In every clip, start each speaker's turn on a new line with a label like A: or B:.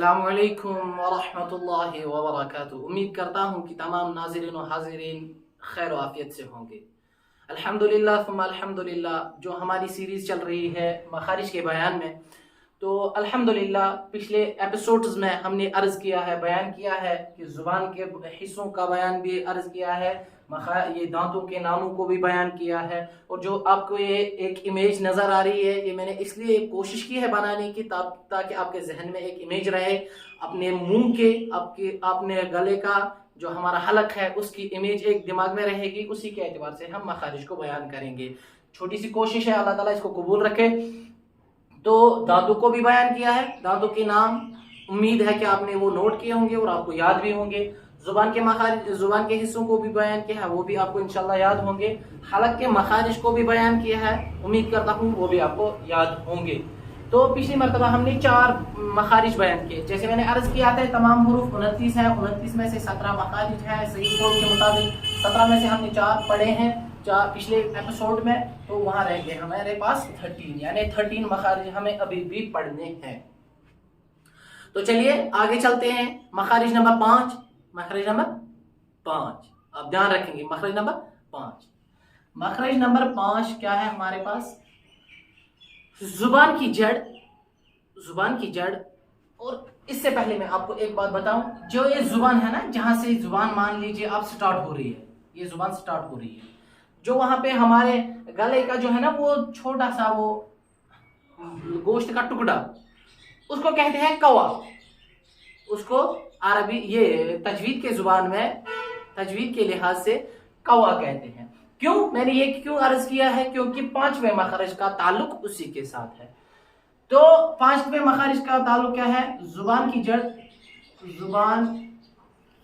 A: अस्सलामु अलैकुम वरहमतुल्लाहि वबरकातुहू। उम्मीद करता हूँ कि तमाम नाज़रीन और हाज़रीन खैर आफियत से होंगे। अल्हम्दुलिल्लाह सुम्मा अल्हम्दुलिल्लाह, जो हमारी सीरीज़ चल रही है मखारिज के बयान में, तो अल्हम्दुलिल्लाह पिछले एपिसोड्स में हमने अर्ज़ किया है, बयान किया है कि ज़ुबान के हिस्सों का बयान भी अर्ज़ किया है, ये दांतों के नामों को भी बयान किया है। और जो आपको ये एक इमेज नज़र आ रही है, ये मैंने इसलिए कोशिश की है बनाने की ताकि आपके जहन में एक इमेज रहे, अपने मुंह के अपने गले का जो हमारा हलक है उसकी इमेज एक दिमाग में रहेगी। उसी के एतबार से हम मखारिज को बयान करेंगे। छोटी सी कोशिश है, अल्लाह ताला इसको कबूल रखे। तो दांतों को भी बयान किया है, दांतों के नाम उम्मीद है कि आपने वो नोट किए होंगे और आपको याद भी होंगे। जुबान के मखारिज, जुबान के हिस्सों को भी बयान किया है, वो भी आपको इंशाल्लाह याद होंगे। हलक के मखारिज को भी बयान किया है, उम्मीद करता हूँ वो भी आपको याद होंगे। तो पिछली मरतबा हमने 4 मखारिज बयान किए। जैसे मैंने अर्ज किया था, तमाम हुरूफ 29 है, 29 में से 17 मखारिज है सही कौल के मुताबिक। 17 में से हमने 4 पढ़े हैं, 4 पिछले एपिसोड में, तो वहां रह गए हमारे पास 13, यानी 13 मखारिज हमें अभी भी पढ़ने हैं। तो चलिए आगे चलते हैं। मखारिज नंबर 5, मखरज नंबर 5, अब ध्यान रखेंगे। मखरज नंबर 5, मखरज नंबर 5 क्या है हमारे पास? जुबान की जड़, जुबान की जड़। और इससे पहले मैं आपको एक बात बताऊं, जो ये जुबान है ना, जहां से जुबान मान लीजिए आप स्टार्ट हो रही है, ये जुबान स्टार्ट हो रही है, जो वहां पे हमारे गले का जो है ना वो छोटा सा वो गोश्त का टुकड़ा, उसको कहते हैं कवा। उसको अरबी ये तजवीद के जुबान में, तजवीद के लिहाज से कवा कहते हैं। क्यों मैंने ये क्यों अर्ज किया है? क्योंकि 5वें मखरज का ताल्लुक उसी के साथ है। तो 5वें मखरज का ताल्लुक क्या है? जुबान की जड़, जुबान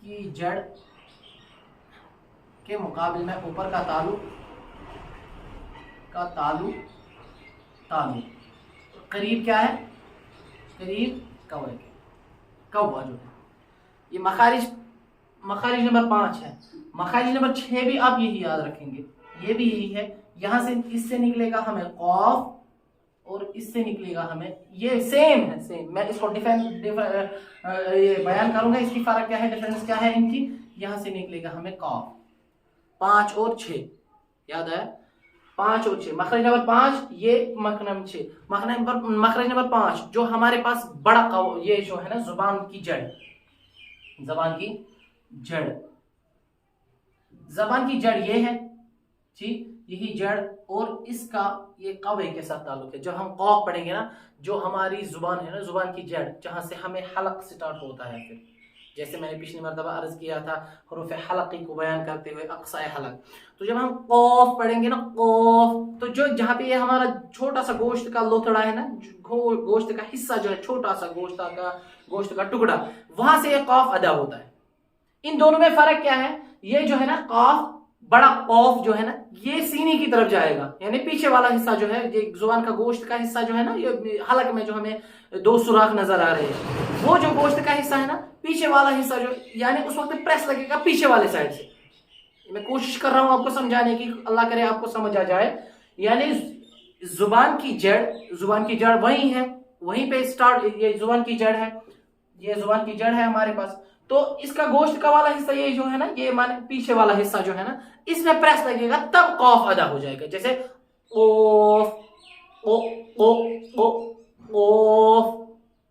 A: की जड़ के मुकाबले में ऊपर का ताल्लुक करीब क्या है? करीब कौवे के, कौवा जो है। ये मखारिज नंबर 5 है। मखारिज नंबर 6 भी आप यही याद रखेंगे, ये भी यही है। यहां से इससे निकलेगा हमें कौफ और इससे निकलेगा हमें, ये सेम है, सेम। मैं इसको ये बयान करूंगा, इसकी फर्क क्या है, डिफरेंस क्या है इनकी। यहां से निकलेगा हमें कौफ। 5 और 6 याद है, 5 और 6। मखरज नंबर 5 ये, मखरज नंबर 6। मखरज नंबर 5 जो हमारे पास बड़ा ये जो है ना जुबान की जड़, जबान की जड़, जबान की जड़ ये है जी, यही जड़। और इसका ये कवे के साथ ताल्लुक है। जब हम कौफ पढ़ेंगे ना, जो हमारी जुबान है ना, जुबान की जड़, जहां से हमें हलक स्टार्ट होता है। फिर जैसे मैंने पिछली मरतबा अर्ज किया था, हुरूफ हलकी को बयान करते हुए अक्साए हलक। तो जब हम कौफ पढ़ेंगे ना, कौफ, तो जो जहां पे ये हमारा छोटा सा गोश्त का लोथड़ा है ना, गोश्त का हिस्सा जो है, छोटा सा गोश्त का टुकड़ा, वहां से ये कौफ अदा होता है। इन दोनों में फर्क क्या है? ये जो है ना कौफ, बड़ा कौफ जो है ना, ये सीने की तरफ जाएगा, यानी पीछे वाला हिस्सा जो है, ये जुबान का गोश्त का हिस्सा जो है ना, ये हलक में जो हमें 2 सुराख नजर आ रहे हैं, वो जो गोश्त का हिस्सा है ना, पीछे वाला हिस्सा जो, यानी उस वक्त प्रेस लगेगा पीछे वाले साइड से। मैं कोशिश कर रहा हूं आपको समझाने की, अल्लाह करे आपको समझ आ जाए। यानी जुबान की जड़ वही है, वहीं पे स्टार्ट, ये जुबान की जड़ है, ये जुबान की जड़ है हमारे पास। तो इसका गोश्त का वाला हिस्सा ये जो है ना, ये माने पीछे वाला हिस्सा जो है ना, इसमें प्रेस लगेगा तब कौफ अदा हो जाएगा। जैसे ओफ, ओ ओ ओ ओफ,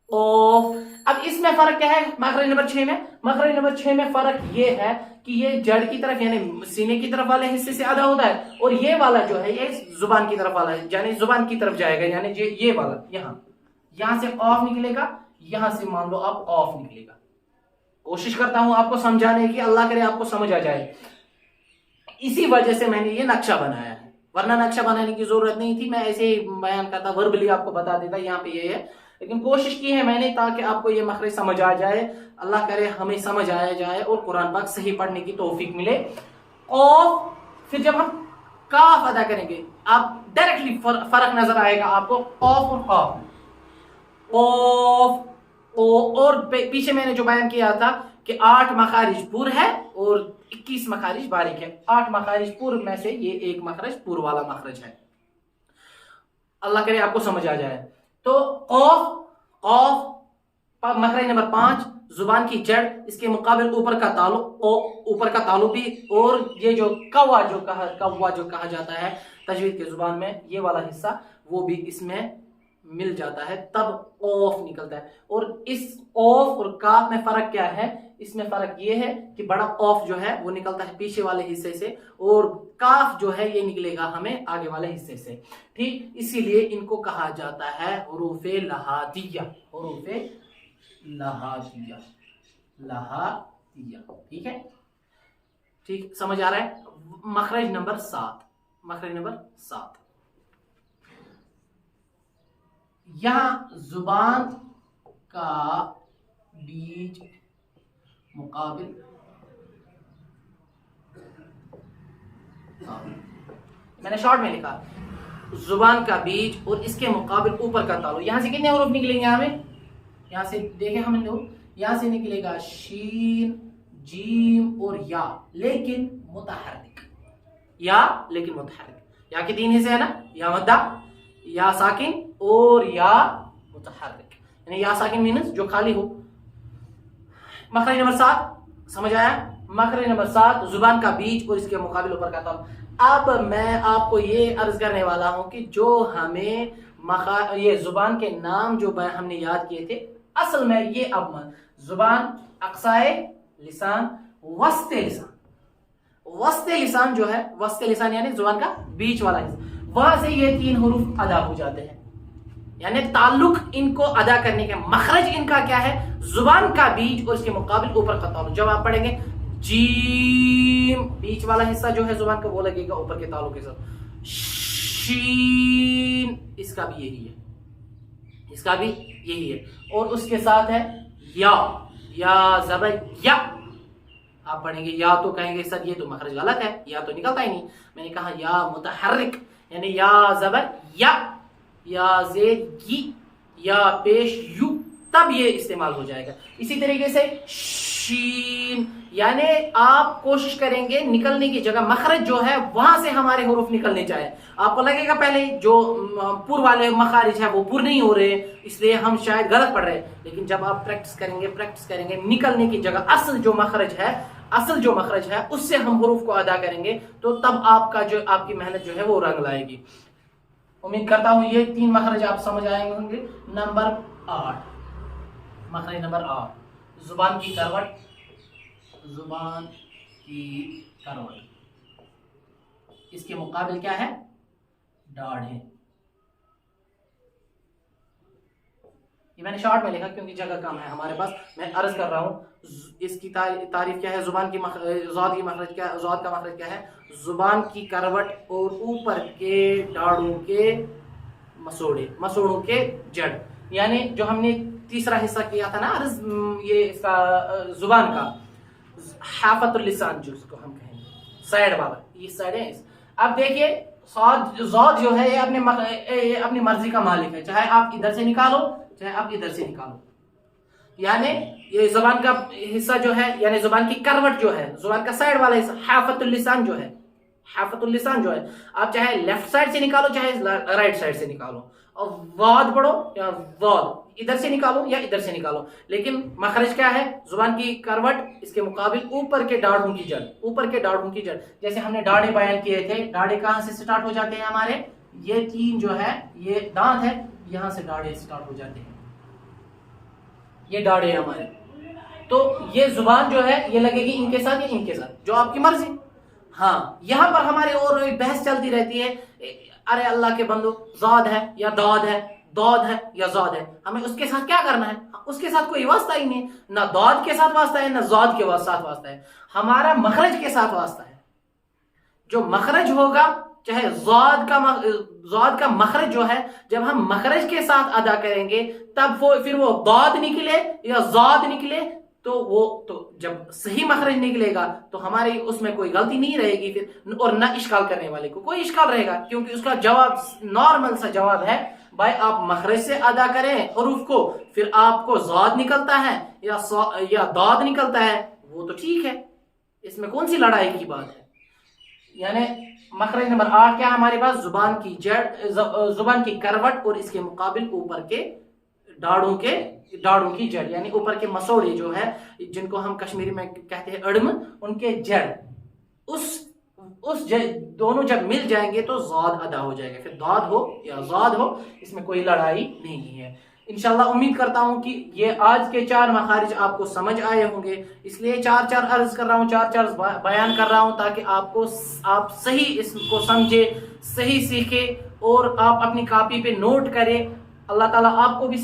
A: ओफ। अब इसमें फर्क क्या है मखरज नंबर 6 में? मखरज नंबर 6 में फर्क ये है कि ये जड़ की तरफ, यानी सीने की तरफ वाले हिस्से से अदा होता है, और ये वाला जो है ये जुबान की तरफ वाला है, यानी जुबान की तरफ जाएगा, यानी ये वाला यहां से कौफ निकलेगा, यहां से मान लो आप कौफ निकलेगा। कोशिश करता हूं आपको समझाने की, अल्लाह करे आपको समझ आ जाए। इसी वजह से मैंने ये नक्शा बनाया है, वरना नक्शा बनाने की जरूरत नहीं थी, मैं ऐसे ही बयान करता, वर्बली आपको बता देता यहाँ पे ये है। लेकिन कोशिश की है मैंने ताकि आपको ये मखरज समझ आ जाए। अल्लाह करे हमें समझ आया जाए और कुरान पाक सही पढ़ने की तौफीक मिले। और फिर जब हम काफ अदा करेंगे, आप डायरेक्टली फर्क नजर आएगा आपको, कौफ और काफ, कौफ। और पीछे मैंने जो बयान किया था कि 8 मखारिज पुर है और 21 मखारिज बारीक है। 8 मखारिज पुर में से ये एक मखरज पुर वाला मखरज है। अल्लाह करे आपको समझ आ जाए। तो कौफ, कौफ مخرج نمبر 5 زبان کی جڑ، اس کے مقابل اوپر کا تعلق بھی، اور یہ جو کوا جو کہا جاتا ہے تجوید کے زبان میں، یہ والا حصہ وہ بھی اس میں مل جاتا ہے، تب اوف نکلتا ہے۔ اور اس اوف اور کاف میں فرق کیا ہے؟ اس میں فرق یہ ہے کہ بڑا اوف جو ہے وہ نکلتا ہے پیچھے والے حصے سے، اور کاف جو ہے یہ نکلے گا ہمیں آگے والے حصے سے، ٹھیک؟ اسی لیے ان کو کہا جاتا ہے حروف لحادیہ، حروف لحادیہ، ٹھیک ہے؟ ٹھیک سمجھ آ رہا ہے؟ مخرج نمبر 7، یہاں زبان کا بیچ مقابل، میں نے شارٹ میں لکھا زبان کا بیچ اور اس کے مقابل اوپر کا تعلق۔ یہاں سے کتنے حروف نکلیں گے ہمیں؟ یہاں سے دیکھیں ہم لوگ، یہاں سے نکلے گا شین، جیم اور یا، لیکن متحرک، یا کے 3 حصے ہیں نا، یا مدہ، یا ساکن اور یا متحرک، یعنی یا ساکن مینس جو خالی ہو۔ مخرج نمبر 7 سمجھ آیا؟ مخرج نمبر 7 زبان کا بیچ اور اس کے مقابل اوپر کا تعلق۔ اب میں آپ کو یہ عرض کرنے والا ہوں کہ جو ہمیں یہ زبان کے نام جو ہم نے یاد کیے تھے، اصل میں یہ اب زبان اقصائے لسان، وسط لسان جو ہے، وسط لسان یعنی زبان کا بیچ والا حصہ، وہاں سے یہ 3 حروف ادا ہو جاتے ہیں، یعنی تعلق ان کو ادا کرنے کا مخرج ان کا کیا ہے؟ زبان کا بیچ اور اس کے مقابل اوپر کا تعلق۔ جب آپ پڑھیں گے جیم، بیچ والا حصہ جو ہے زبان کا وہ لگے گا اوپر کے تعلق کے ساتھ، شین اس کا بھی یہی ہے، اور اس کے ساتھ ہے یا زبر یا۔ آپ پڑھیں گے یا تو کہیں گے سر یہ تو مخرج غلط ہے، یا تو نکلتا ہی نہیں، میں نے کہا یا متحرک، یعنی یا زبر یا زیر کی، یا پیش یو، تب یہ استعمال ہو جائے گا۔ اسی طریقے سے شین، یعنی آپ کوشش کریں گے نکلنے کی جگہ مخرج جو ہے وہاں سے ہمارے حروف نکلنے چاہے۔ آپ کو لگے گا پہلے جو پر والے مخارج ہے وہ پر نہیں ہو رہے، اس لیے ہم شاید غلط پڑھ رہے، لیکن جب آپ پریکٹس کریں گے نکلنے کی جگہ اصل جو مخرج ہے اس سے ہم حروف کو ادا کریں گے، تو تب آپ کی محنت جو ہے وہ رنگ لائے گی۔ امید کرتا ہوں یہ 3 مخرج آپ سمجھ آئے ہوں گے۔ نمبر 8، مخرج نمبر 8 زبان کی کروٹ، اس کے مقابل کیا ہے؟ ڈاڑھ ہے۔ یہ میں نے شارٹ میں لکھا کیونکہ جگہ کم ہے ہمارے پاس، میں عرض کر رہا ہوں اس کی تعریف کیا ہے۔ ذات کا مخرج کیا ہے؟ زبان کی کروٹ اور اوپر کے ڈاڑوں کے مسوڑوں کے جڑ، یعنی جو ہم نے تیسرا حصہ کیا تھا نا عرض، یہ اس کا زبان کا حافت اللسان جو اس کو ہم کہیں گے، سائڈ والا، یہ سائڈ ہے۔ اب دیکھیے ذات جو ہے یہ اپنی مرضی کا مالک ہے، چاہے آپ ادھر سے نکالو چاہے آپ ادھر سے نکالو، یعنی یہ زبان کا حصہ جو ہے، یعنی زبان کی کروٹ جو ہے، زبان کا سائڈ والا حصہ حافت اللسان جو ہے، آپ چاہے لیفٹ سائڈ سے نکالو چاہے رائٹ سائڈ سے نکالو، اور واد پڑھو یا واد، ادھر سے نکالو یا ادھر سے نکالو، لیکن مخرج کیا ہے؟ زبان کی کروٹ، اس کے مقابل اوپر کے ڈاڑھوں کی جڑ، جیسے ہم نے ڈاڑھے بیان کیے تھے، ڈاڑھے کہاں سے سٹارٹ ہو جاتے ہیں ہمارے؟ یہ 3 جو ہے یہ دانت ہے، یہاں سے ڈاڑھے سٹارٹ ہو جاتے ہیں، یہ ڈاڑھے ہیں ہمارے، تو یہ زبان جو ہے یہ لگے گی ان کے ساتھ یا ان کے ساتھ، جو آپ کی مرضی۔ ہاں یہاں پر ہمارے اور بحث چلتی رہتی ہے، ارے اللہ کے بندو زاد ہے یا داد ہے، داد ہے یا زاد ہے، ہمیں اس کے ساتھ کیا کرنا ہے؟ اس کے ساتھ کوئی واسطہ ہی نہیں، نہ داد کے ساتھ واسطہ ہے نہ زاد کے ساتھ واسطہ ہے، ہمارا مخرج کے ساتھ واسطہ ہے۔ جو مخرج ہوگا، چاہے زاد کا مخرج جو ہے، جب ہم مخرج کے ساتھ ادا کریں گے تب پھر وہ داد نکلے یا زاد نکلے تو جب صحیح مخرج نکلے گا تو ہماری اس میں کوئی غلطی نہیں رہے گی پھر، اور نہ اشکال کرنے والے کو کوئی اشکال رہے گا، کیونکہ اس کا جواب نارمل سا جواب ہے، بھائی آپ مخرج سے ادا کریں حروف کو، پھر آپ کو زاد نکلتا ہے یا داد نکلتا ہے، وہ تو ٹھیک ہے، اس میں کون سی لڑائی کی بات ہے۔ یعنی مخرج نمبر 8 کیا ہمارے پاس؟ زبان کی کروٹ اور اس کے مقابل اوپر کے ڈاڑوں کی جڑ، یعنی اوپر کے مسوڑے جو ہے جن کو ہم کشمیری میں کہتے ہیں اڑم، ان کے جڑ، اس دونوں جب مل جائیں گے تو ضاد ادا ہو جائے گا، پھر داد ہو یا ضاد ہو اس میں کوئی لڑائی نہیں ہے۔ انشاءاللہ امید کرتا ہوں کہ یہ آج کے 4 مخارج آپ کو سمجھ آئے ہوں گے، اس لیے 4 عرض کر رہا ہوں، 4 بیان کر رہا ہوں تاکہ آپ صحیح اس کو سمجھے، صحیح سیکھے اور آپ اپنی کاپی پہ نوٹ کریں۔ اللہ تعالیٰ آپ کو بھی